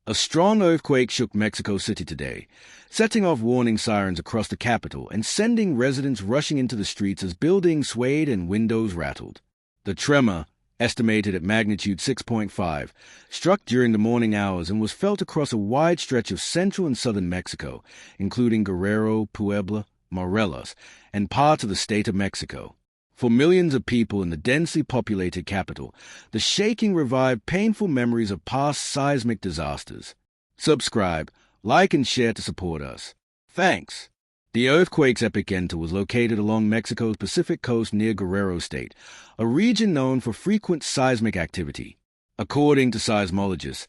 A strong earthquake shook Mexico City today, setting off warning sirens across the capital and sending residents rushing into the streets as buildings swayed and windows rattled. The tremor, estimated at magnitude 6.5, struck during the morning hours and was felt across a wide stretch of central and southern Mexico, including Guerrero, Puebla, Morelos, and parts of the state of Mexico. For millions of people in the densely populated capital, the shaking revived painful memories of past seismic disasters. Subscribe, like, and share to support us. Thanks. The earthquake's epicenter was located along Mexico's Pacific coast near Guerrero State, a region known for frequent seismic activity. According to seismologists,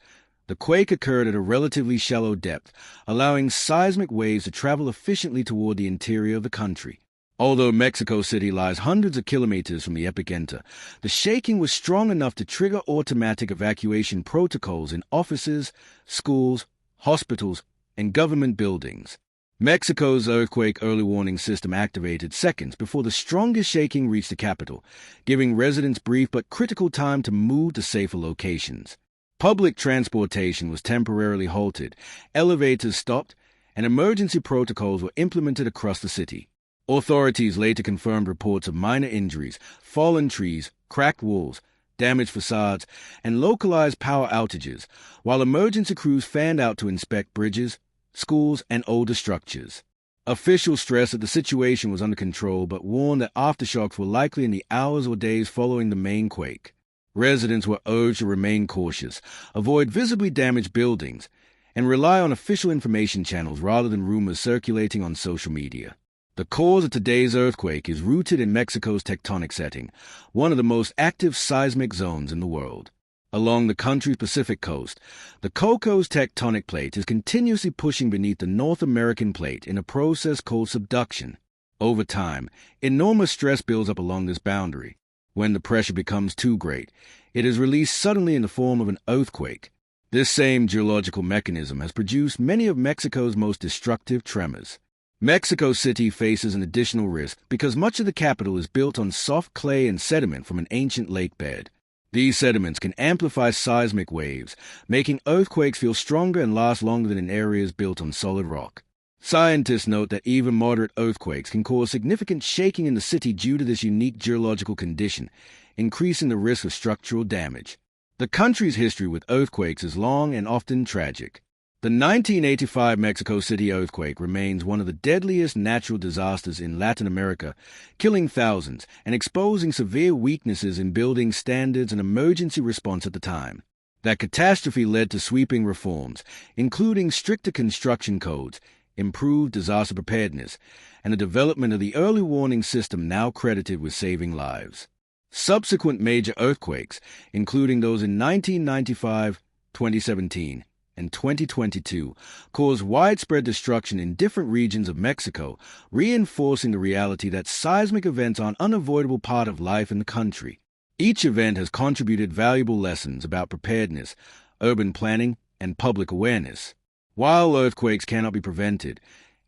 the quake occurred at a relatively shallow depth, allowing seismic waves to travel efficiently toward the interior of the country. Although Mexico City lies hundreds of kilometers from the epicenter, the shaking was strong enough to trigger automatic evacuation protocols in offices, schools, hospitals, and government buildings. Mexico's earthquake early warning system activated seconds before the strongest shaking reached the capital, giving residents brief but critical time to move to safer locations. Public transportation was temporarily halted, elevators stopped, and emergency protocols were implemented across the city. Authorities later confirmed reports of minor injuries, fallen trees, cracked walls, damaged facades, and localized power outages, while emergency crews fanned out to inspect bridges, schools, and older structures. Officials stressed that the situation was under control but warned that aftershocks were likely in the hours or days following the main quake. Residents were urged to remain cautious, avoid visibly damaged buildings, and rely on official information channels rather than rumors circulating on social media. The cause of today's earthquake is rooted in Mexico's tectonic setting, one of the most active seismic zones in the world. Along the country's Pacific coast, the Cocos tectonic plate is continuously pushing beneath the North American plate in a process called subduction. Over time, enormous stress builds up along this boundary. When the pressure becomes too great, it is released suddenly in the form of an earthquake. This same geological mechanism has produced many of Mexico's most destructive tremors. Mexico City faces an additional risk because much of the capital is built on soft clay and sediment from an ancient lake bed. These sediments can amplify seismic waves, making earthquakes feel stronger and last longer than in areas built on solid rock. Scientists note that even moderate earthquakes can cause significant shaking in the city due to this unique geological condition, increasing the risk of structural damage. The country's history with earthquakes is long and often tragic. The 1985 Mexico City earthquake remains one of the deadliest natural disasters in Latin America, killing thousands and exposing severe weaknesses in building standards and emergency response at the time. That catastrophe led to sweeping reforms, including stricter construction codes, improved disaster preparedness, and the development of the early warning system now credited with saving lives. Subsequent major earthquakes, including those in 1995, 2017, and 2022, caused widespread destruction in different regions of Mexico, reinforcing the reality that seismic events are an unavoidable part of life in the country. Each event has contributed valuable lessons about preparedness, urban planning, and public awareness. While earthquakes cannot be prevented,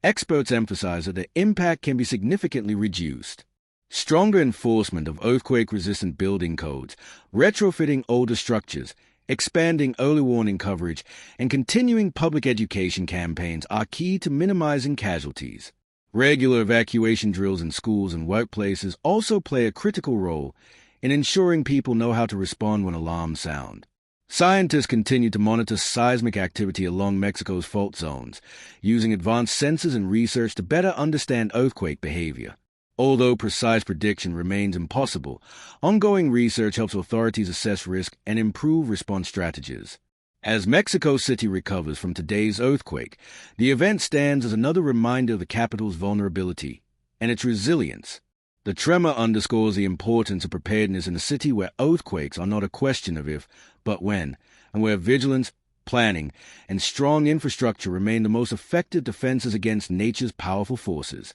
experts emphasize that their impact can be significantly reduced. Stronger enforcement of earthquake-resistant building codes, retrofitting older structures, expanding early warning coverage, and continuing public education campaigns are key to minimizing casualties. Regular evacuation drills in schools and workplaces also play a critical role in ensuring people know how to respond when alarms sound. Scientists continue to monitor seismic activity along Mexico's fault zones, using advanced sensors and research to better understand earthquake behavior. Although precise prediction remains impossible, ongoing research helps authorities assess risk and improve response strategies. As Mexico City recovers from today's earthquake, the event stands as another reminder of the capital's vulnerability and its resilience. The tremor underscores the importance of preparedness in a city where earthquakes are not a question of if, but when, and where vigilance, planning, and strong infrastructure remain the most effective defenses against nature's powerful forces.